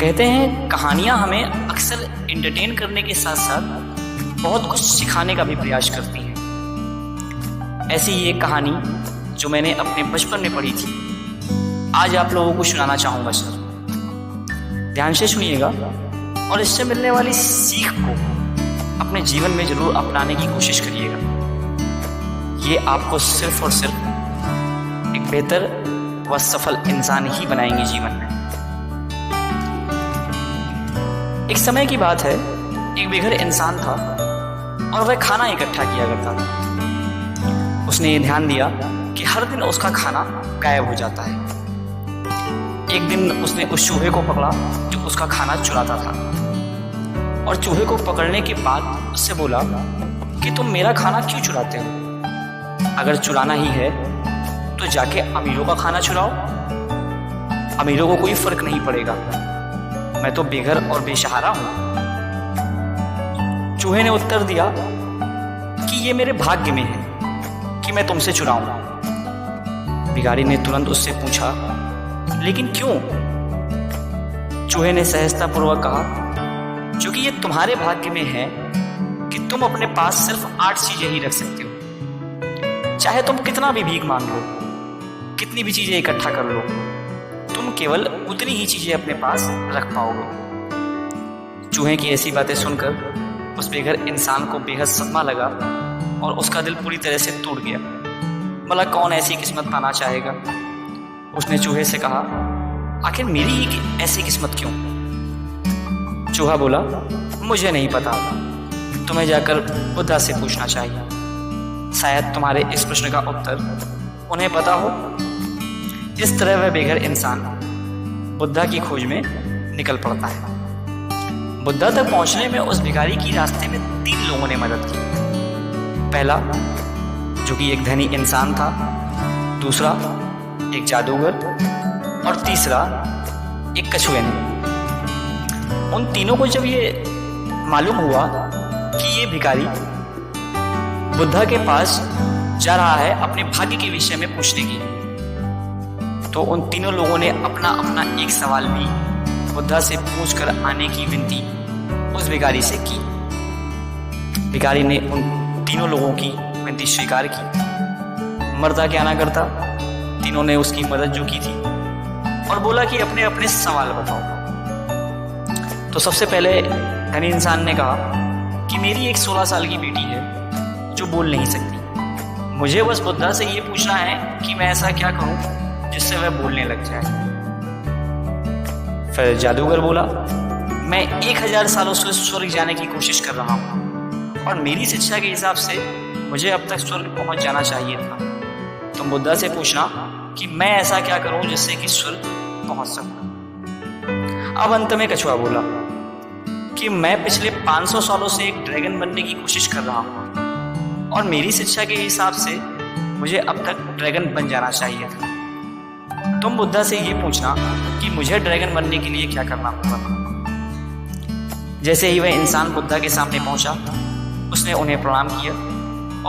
कहते हैं कहानियाँ हमें अक्सर एंटरटेन करने के साथ साथ बहुत कुछ सिखाने का भी प्रयास करती हैं। ऐसी ही एक कहानी जो मैंने अपने बचपन में पढ़ी थी, आज आप लोगों को सुनाना चाहूँगा सर। ध्यान से सुनिएगा और इससे मिलने वाली सीख को अपने जीवन में ज़रूर अपनाने की कोशिश करिएगा। ये आपको सिर्फ और सिर्फ एक बेहतर व सफल इंसान ही बनाएंगे जीवन में। एक समय की बात है, एक बेघर इंसान था और वह खाना इकट्ठा किया करता था। उसने ये ध्यान दिया कि हर दिन उसका खाना गायब हो जाता है। एक दिन उसने उस चूहे को पकड़ा जो उसका खाना चुराता था और चूहे को पकड़ने के बाद उससे बोला कि तुम मेरा खाना क्यों चुराते हो? अगर चुराना ही है तो जाके अमीरों का खाना चुराओ, अमीरों को कोई फर्क नहीं पड़ेगा, मैं तो बेघर और बेसहारा हूं। चूहे ने उत्तर दिया कि ये मेरे भाग्य में है कि मैं तुमसे चुराऊं। भिखारी ने तुरंत उससे पूछा, लेकिन क्यों? चूहे ने सहजतापूर्वक कहा, क्योंकि ये तुम्हारे भाग्य में है कि तुम अपने पास सिर्फ 8 चीजें ही रख सकते हो। चाहे तुम कितना भी भीख मांग लो, कितनी भी चीजें इकट्ठा कर लो, तुम केवल उतनी ही चीजें अपने पास रख पाओगे। चूहे की ऐसी बातें सुनकर उस बेघर इंसान को बेहद सदमा लगा और उसका दिल पूरी तरह से टूट गया। भला कौन ऐसी किस्मत पाना चाहेगा? उसने चूहे से कहा, आखिर मेरी ही ऐसी किस्मत क्यों? चूहा बोला, मुझे नहीं पता, तुम्हें जाकर बुद्धा से पूछना चाहिए, शायद तुम्हारे इस प्रश्न का उत्तर उन्हें पता हो। इस तरह वह बेघर इंसान बुद्धा की खोज में निकल पड़ता है। बुद्धा तक पहुंचने में उस भिखारी की रास्ते में 3 लोगों ने मदद की। पहला, जो कि एक धनी इंसान था, दूसरा एक जादूगर और तीसरा एक कछुए ने। उन तीनों को जब ये मालूम हुआ कि ये भिखारी बुद्धा के पास जा रहा है अपने भाग्य के विषय में पूछने के लिए, तो उन तीनों लोगों ने अपना अपना एक सवाल भी बुद्धा से पूछकर आने की विनती उस भिखारी से की। भिखारी ने उन तीनों लोगों की विनती स्वीकार की। मरता क्या ना करता, तीनों ने उसकी मदद जो की थी और बोला कि अपने अपने सवाल बताओ। तो सबसे पहले धनी इंसान ने कहा कि मेरी एक 16 साल की बेटी है जो बोल नहीं सकती। मुझे बस बुद्धा से ये पूछना है कि मैं ऐसा क्या करूं जिससे वह बोलने लग जाए। फिर जादूगर बोला, मैं 1000 सालों से स्वर्ग जाने की कोशिश कर रहा हूं और मेरी शिक्षा के हिसाब से मुझे अब तक स्वर्ग पहुंच जाना चाहिए था। तुम बुद्धा से पूछना कि मैं ऐसा क्या करूं जिससे कि स्वर्ग पहुंच सकूं। अब अंत में कछुआ बोला कि मैं पिछले 500 सालों से एक ड्रैगन बनने की कोशिश कर रहा हूं और मेरी शिक्षा के हिसाब से मुझे अब तक ड्रैगन बन जाना चाहिए था। तुम बुद्धा से ये पूछना कि मुझे ड्रैगन बनने के लिए क्या करना होगा। जैसे ही वह इंसान बुद्धा के सामने पहुंचा, उसने उन्हें प्रणाम किया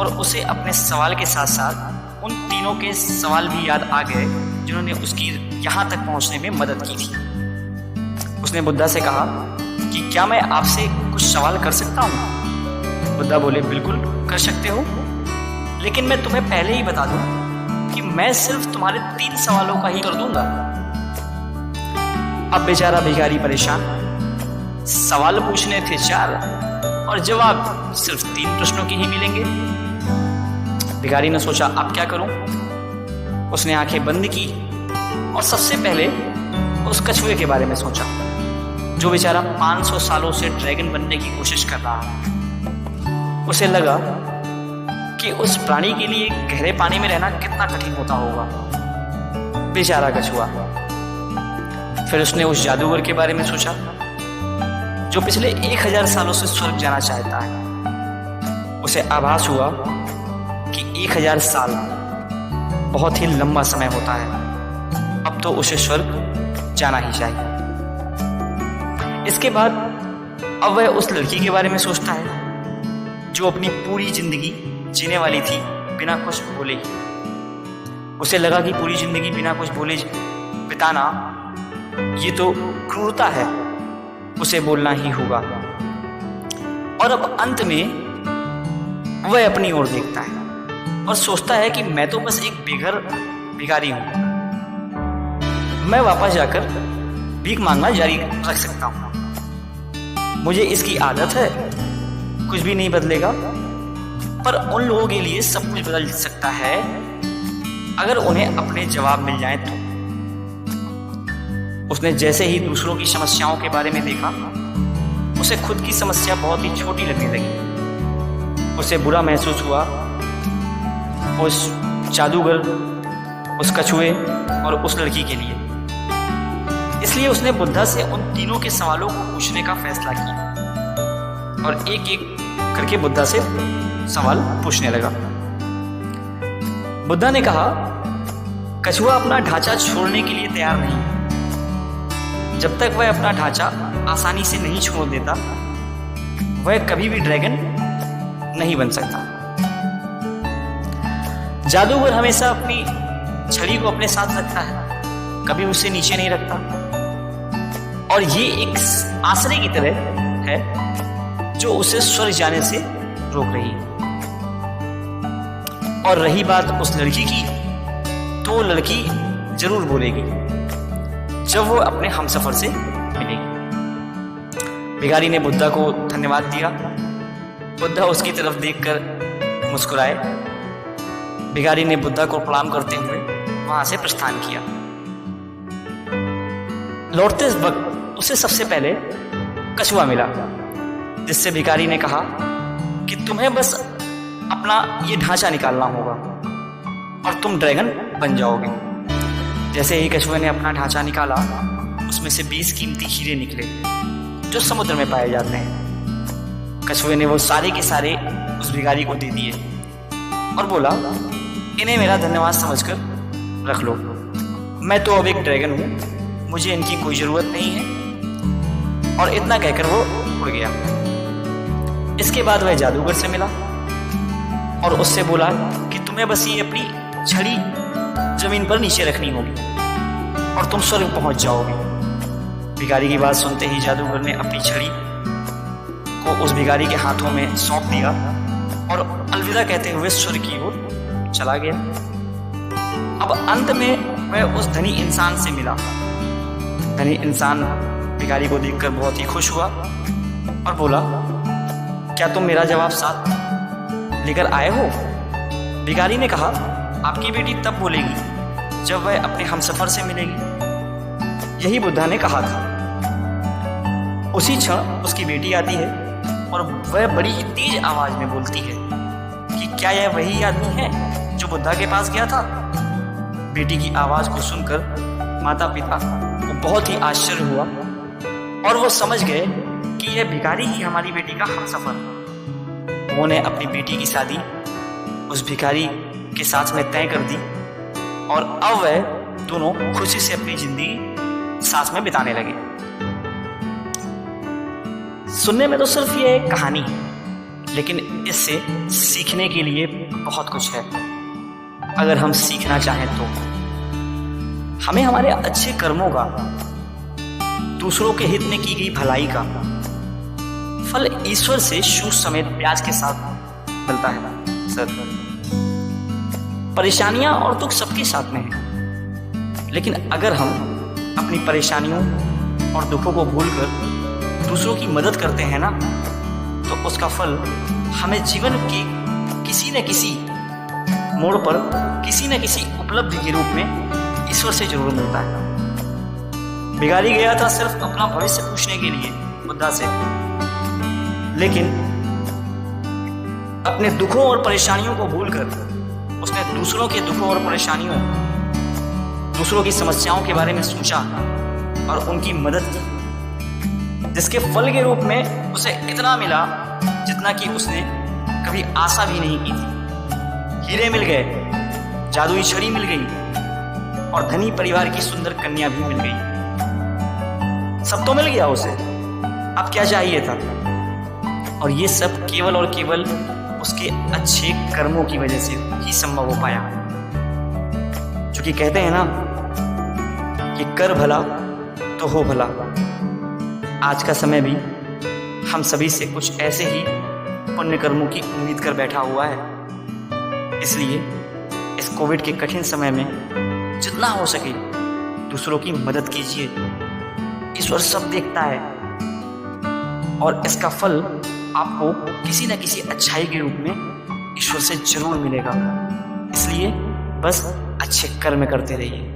और उसे अपने सवाल के साथ साथ उन तीनों के सवाल भी याद आ गए जिन्होंने उसकी यहाँ तक पहुँचने में मदद की थी। उसने बुद्धा से कहा कि क्या मैं आपसे कुछ सवाल कर सकता हूँ? बुद्धा बोले, बिल्कुल कर सकते हो, लेकिन मैं तुम्हें पहले ही बता दूं कि मैं सिर्फ तुम्हारे 3 सवालों का ही कर दूंगा। अब बेचारा भिखारी परेशान, सवाल पूछने थे 4 और जवाब सिर्फ 3 प्रश्नों के ही मिलेंगे। भिखारी ने सोचा, अब क्या करूं? उसने आंखें बंद की और सबसे पहले उस कछुए के बारे में सोचा जो बेचारा 500 सालों से ड्रैगन बनने की कोशिश कर रहा है। उसे लगा कि उस प्राणी के लिए गहरे पानी में रहना कितना कठिन होता होगा, बेचारा कछुआ। फिर उसने उस जादूगर के बारे में सोचा जो पिछले 1000 सालों से स्वर्ग जाना चाहता है। उसे आभास हुआ कि 1000 साल बहुत ही लंबा समय होता है, अब तो उसे स्वर्ग जाना ही चाहिए। इसके बाद अब वह उस लड़की के बारे में सोचता है जो अपनी पूरी जिंदगी जीने वाली थी बिना कुछ बोले ही। उसे लगा कि पूरी जिंदगी बिना कुछ बोले बिताना ये तो क्रूरता है, उसे बोलना ही होगा। और अब अंत में वह अपनी ओर देखता है और सोचता है कि मैं तो बस एक बेघर भिखारी हूं, मैं वापस जाकर भीख मांगना जारी रख सकता हूं। मुझे इसकी आदत है, कुछ भी नहीं बदलेगा। पर उन लोगों के लिए सब कुछ बदल सकता है अगर उन्हें अपने जवाब मिल जाए तो। उसने जैसे ही दूसरों की समस्याओं के बारे में देखा, उसे खुद की समस्या बहुत ही छोटी लगने लगी। उसे बुरा महसूस हुआ उस जादूगर, उस कछुए और उस लड़की के लिए। इसलिए उसने बुद्धा से उन तीनों के सवालों को पूछने का फैसला किया और एक एक करके बुद्धा से सवाल पूछने लगा। बुद्धा ने कहा, कछुआ अपना ढांचा छोड़ने के लिए तैयार नहीं। जब तक वह अपना ढांचा आसानी से नहीं छोड़ देता, वह कभी भी ड्रैगन नहीं बन सकता। जादूगर हमेशा अपनी छड़ी को अपने साथ रखता है, कभी उसे नीचे नहीं रखता। और ये एक आसरे की तरह है जो उसे स्वर्ग जाने से रोक रही है। और रही बात उस लड़की की, तो वो लड़की जरूर बोलेगी जब वो अपने हमसफर से मिलेगी। भिखारी ने बुद्धा को धन्यवाद दिया। बुद्धा उसकी तरफ देखकर मुस्कुराए। भिखारी ने बुद्धा को प्रणाम करते हुए वहां से प्रस्थान किया। लौटते वक्त उसे सबसे पहले कछुआ मिला, जिससे भिखारी ने कहा कि तुम्हें बस अपना ये ढांचा निकालना होगा और तुम ड्रैगन बन जाओगे। जैसे ही कछुए ने अपना ढांचा निकाला, उसमें से 20 कीमती हीरे निकले जो समुद्र में पाए जाते हैं। कछुए ने वो सारे के सारे उस भिखारी को दे दिए और बोला, इन्हें मेरा धन्यवाद समझकर रख लो। मैं तो अब एक ड्रैगन हूं, मुझे इनकी कोई जरूरत नहीं है। और इतना कहकर वो उड़ गया। इसके बाद वह जादूगर से मिला और उससे बोला कि तुम्हें बस ये अपनी छड़ी जमीन पर नीचे रखनी होगी और तुम स्वर्ग पहुंच जाओगे। भिखारी की बात सुनते ही जादूगर ने अपनी छड़ी को उस भिखारी के हाथों में सौंप दिया और अलविदा कहते हुए स्वर्ग की ओर चला गया। अब अंत में वह उस धनी इंसान से मिला। धनी इंसान भिखारी को देखकर बहुत ही खुश हुआ और बोला, क्या तुम मेरा जवाब साथ लेकर आए हो? भिखारी ने कहा, आपकी बेटी तब बोलेगी जब वह अपने हमसफर से मिलेगी। यही बुद्धा ने कहा था। उसी क्षण उसकी बेटी आती है और वह बड़ी ही तेज आवाज में बोलती है कि क्या यह वही आदमी है जो बुद्धा के पास गया था? बेटी की आवाज को सुनकर माता पिता को बहुत ही आश्चर्य हुआ और वो समझ गए कि यह भिखारी ही हमारी बेटी का हमसफर है। उन्होंने अपनी बेटी की शादी उस भिखारी के साथ में तय कर दी और अब वह दोनों खुशी से अपनी जिंदगी साथ में बिताने लगे। सुनने में तो सिर्फ ये एक कहानी है, लेकिन इससे सीखने के लिए बहुत कुछ है। अगर हम सीखना चाहें तो हमें हमारे अच्छे कर्मों का, दूसरों के हित में की गई भलाई का फल ईश्वर से सूद समेत ब्याज के साथ मिलता है। सर, परेशानियां और दुख सबके साथ में है, लेकिन अगर हम अपनी परेशानियों और दुखों को भूलकर दूसरों की मदद करते हैं ना, तो उसका फल हमें जीवन के किसी न किसी मोड़ पर, किसी न किसी उपलब्धि के रूप में ईश्वर से जरूर मिलता है। भिखारी गया था सिर्फ अपना भविष्य पूछने के लिए बुद्धा से, लेकिन अपने दुखों और परेशानियों को भूलकर उसने दूसरों के दुखों और परेशानियों, दूसरों की समस्याओं के बारे में सोचा और उनकी मदद की, जिसके फल के रूप में उसे इतना मिला जितना कि उसने कभी आशा भी नहीं की थी। हीरे मिल गए, जादुई छड़ी मिल गई और धनी परिवार की सुंदर कन्या भी मिल गई। सब तो मिल गया उसे, अब क्या चाहिए था? और ये सब केवल और केवल उसके अच्छे कर्मों की वजह से ही संभव हो पाया। जो कि कहते हैं ना कि कर भला तो हो भला। आज का समय भी हम सभी से कुछ ऐसे ही पुण्य कर्मों की उम्मीद कर बैठा हुआ है। इसलिए इस कोविड के कठिन समय में जितना हो सके दूसरों की मदद कीजिए। ईश्वर सब देखता है और इसका फल आपको किसी न किसी अच्छाई के रूप में ईश्वर से जरूर मिलेगा। इसलिए बस अच्छे कर्म करते रहिए।